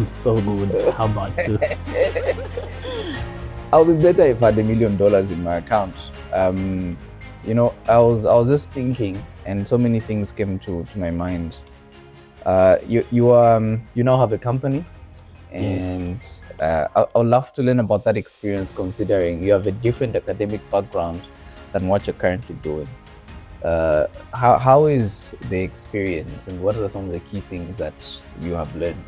I'm so good. How about you? I'll be better if I had $1 million in my account. You know, I was just thinking, and so many things came to my mind. You now have a company, and Yes. I'd love to learn about that experience, considering you have a different academic background than what you're currently doing. How is the experience, and what are some of the key things that you have learned?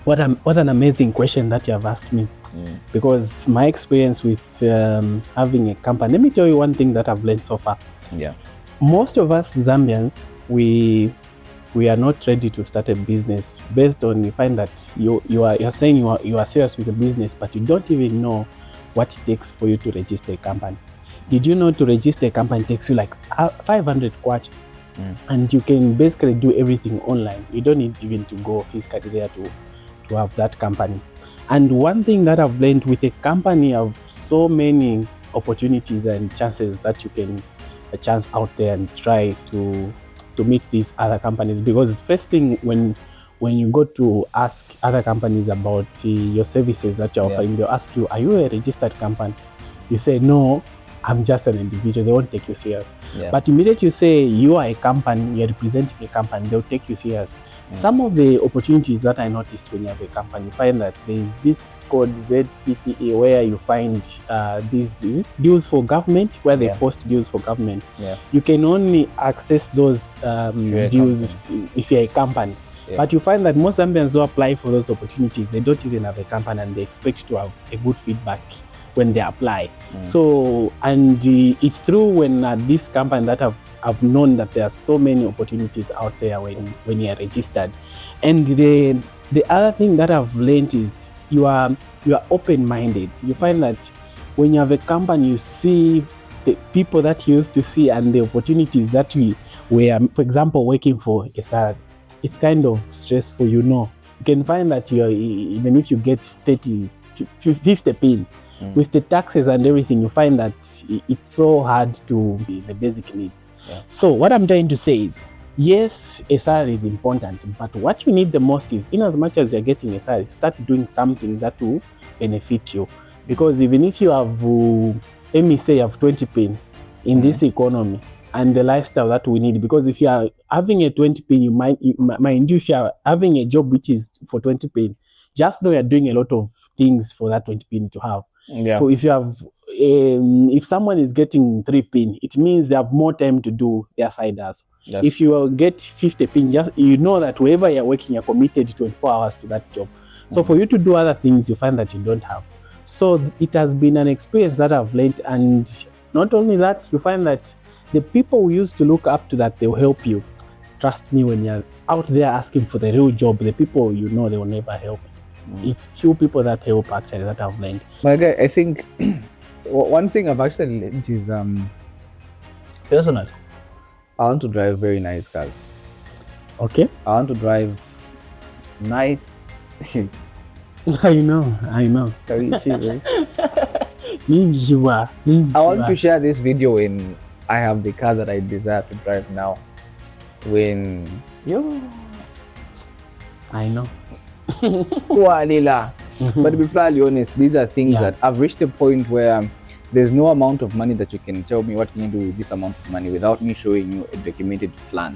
What an amazing question that you have asked me. Because my experience with having a company, let me tell you one thing that I've learned so far. Yeah. Most of us Zambians, we are not ready to start a business based on, you find that you're saying you are serious with the business, but you don't even know what it takes for you to register a company. Did you know to register a company takes you like 500 kwacha? And you can basically do everything online. You don't need even to go physically there to have that company. And one thing that I've learned with a company of so many opportunities and chances that you can a chance out there and try to meet these other companies, because first thing when you go to ask other companies about your services that you're offering, they'll ask you, are you a registered company? You say, no, I'm just an individual. They won't take you serious. But immediately you say you are a company, you're representing a company, they'll take you serious. Some of the opportunities that I noticed when you have a company, you find that there's this called ZPPA, where you find these deals for government, where they post deals for government. You can only access those deals if you're a company. But you find that most Zambians who apply for those opportunities, they don't even have a company, and they expect to have a good feedback when they apply. So, and it's true when this company that I've known that there are so many opportunities out there when you are registered. And the other thing that I've learned is you are open-minded. You find that when you have a company, you see the people that you used to see and the opportunities that we were, for example, working for it's kind of stressful, you know. You can find that even if you get 50 pin, with the taxes and everything, you find that it's so hard to be the basic needs. So what I'm trying to say is, yes, a salary is important, but what you need the most is, in as much as you're getting a salary, start doing something that will benefit you. Because even if you have, let me say you have 20 pin in this economy and the lifestyle that we need, because if you are having a 20 pin, you mind you, if you are having a job which is for 20 pin, just know you're doing a lot of things for that 20 pin to have. So if you have, if someone is getting 3 pin, it means they have more time to do their side hustle. If you get 50 pin, just you know that wherever you're working, you're committed 24 hours to that job. So for you to do other things, you find that you don't have. So it has been an experience that I've learned, and not only that, you find that the people who used to look up to that, they'll help you. Trust me, when you're out there asking for the real job, the people you know, they will never help. It's few people that help, actually, that I've learned. My guy, I think one thing I've actually learned is personal. I want to drive very nice cars. Okay. I want to drive nice. I know. I want to share this video when I have the car that I desire to drive now. When I know. But to be fairly honest, these are things that I've reached a point where there's no amount of money that you can tell me what can you do with this amount of money without me showing you a documented plan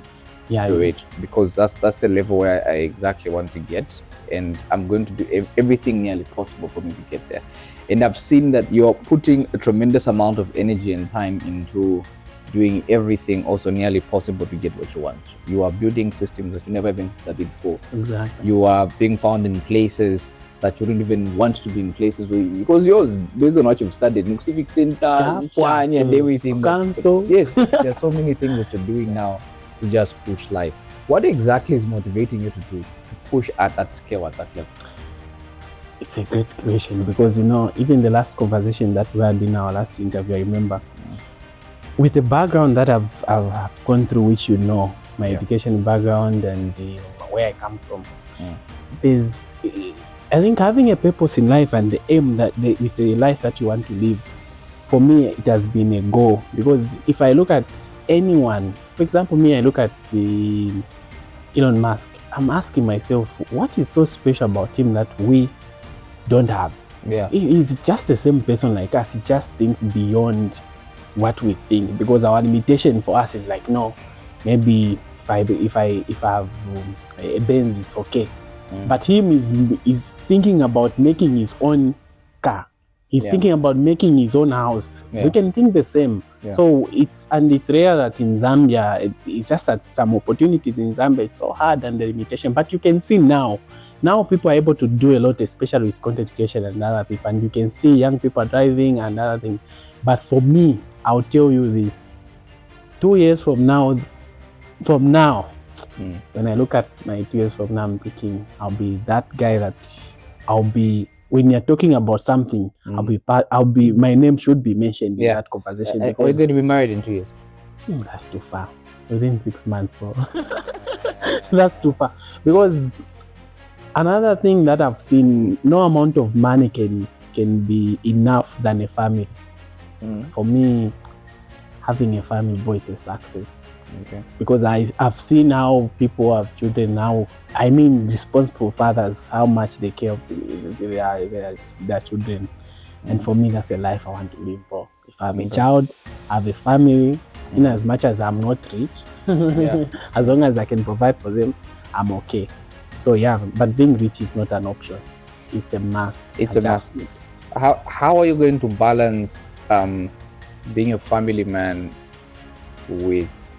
to it, because that's the level where I exactly want to get, and I'm going to do everything nearly possible for me to get there. And I've seen that you're putting a tremendous amount of energy and time into doing everything also nearly possible to get what you want. You are building systems that you never even studied for. Exactly. You are being found in places that you don't even want to be in, places where because yours, based on what you've studied, Civic Center, and everything. Council. Yes, there's so many things that you're doing now to just push life. What exactly is motivating you to push at that scale, at that level? It's a great question, because you know, even the last conversation that we had in our last interview, I remember, with the background that I've gone through, which you know, my education background and where I come from, there's, I think, having a purpose in life and the aim that with the life that you want to live, for me, it has been a goal. Because if I look at anyone, for example, me, I look at Elon Musk, I'm asking myself, what is so special about him that we don't have? Yeah. He's just the same person like us. He just thinks beyond what we think, because our limitation for us is like, no, maybe if I have a Benz, it's okay. But him is thinking about making his own car. He's thinking about making his own house. We can think the same. So it's rare that in Zambia, it's just that some opportunities in Zambia, it's so hard and the limitation. But you can see now people are able to do a lot, especially with content creation and other people. And you can see young people driving and other things. But for me, I'll tell you this: 2 years from now, when I look at my 2 years from now, I'm thinking I'll be that guy that I'll be. When you're talking about something, my name should be mentioned in that conversation. Are you going to be married in 2 years? That's too far. Within 6 months, bro. That's too far. Because another thing that I've seen, no amount of money can be enough than a family. For me, having a family, boy, is a success. Okay. Because I've seen how people have children now. I mean, responsible fathers, how much they care of their children. And for me, that's a life I want to live for. If I'm a child, I have a family, in as much as I'm not rich, as long as I can provide for them, I'm okay. So yeah, but being rich is not an option. It's a must. It's a must. How are you going to balance being a family man with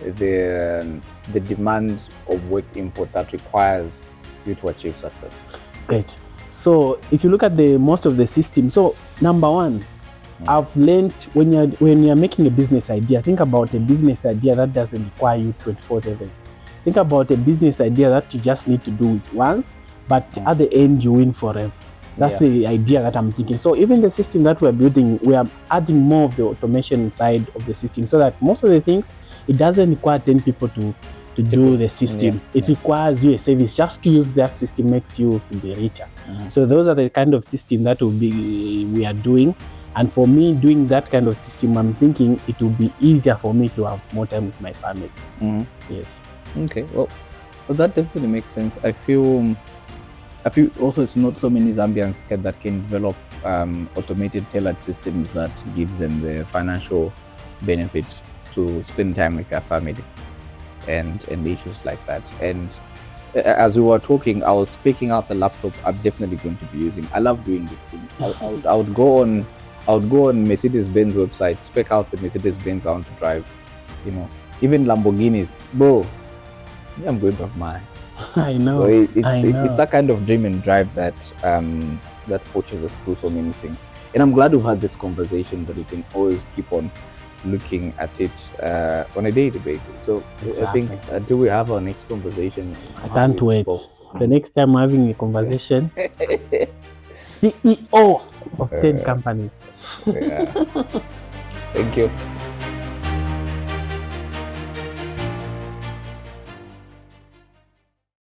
the demand of work input that requires you to achieve success? Great. So if you look at most of the system, so number one, I've learned when you're making a business idea, think about a business idea that doesn't require you 24/7. Think about a business idea that you just need to do it once, but at the end you win forever. That's the idea that I'm thinking. So even the system that we're building, we are adding more of the automation side of the system, so that most of the things, it doesn't require 10 people to do the system. It requires you a service. Just to use that system makes you to be richer. So those are the kind of system that we are doing. And for me, doing that kind of system, I'm thinking it will be easier for me to have more time with my family. Yes. Okay. Well, that definitely makes sense. I feel also it's not so many Zambians that can develop automated tailored systems that gives them the financial benefit to spend time with their family and issues like that. And as we were talking, I was picking out the laptop I'm definitely going to be using. I love doing these things. I would go on Mercedes-Benz website, spec out the Mercedes-Benz I want to drive. You know, even Lamborghinis, bro. I'm going to have mine. I know. So it's that kind of dream and drive that pushes us through so many things. And I'm glad we've had this conversation, that we can always keep on looking at it on a daily basis. So exactly. I think until we have our next conversation, I can't wait. The next time we're having a conversation, CEO of 10 companies. Thank you.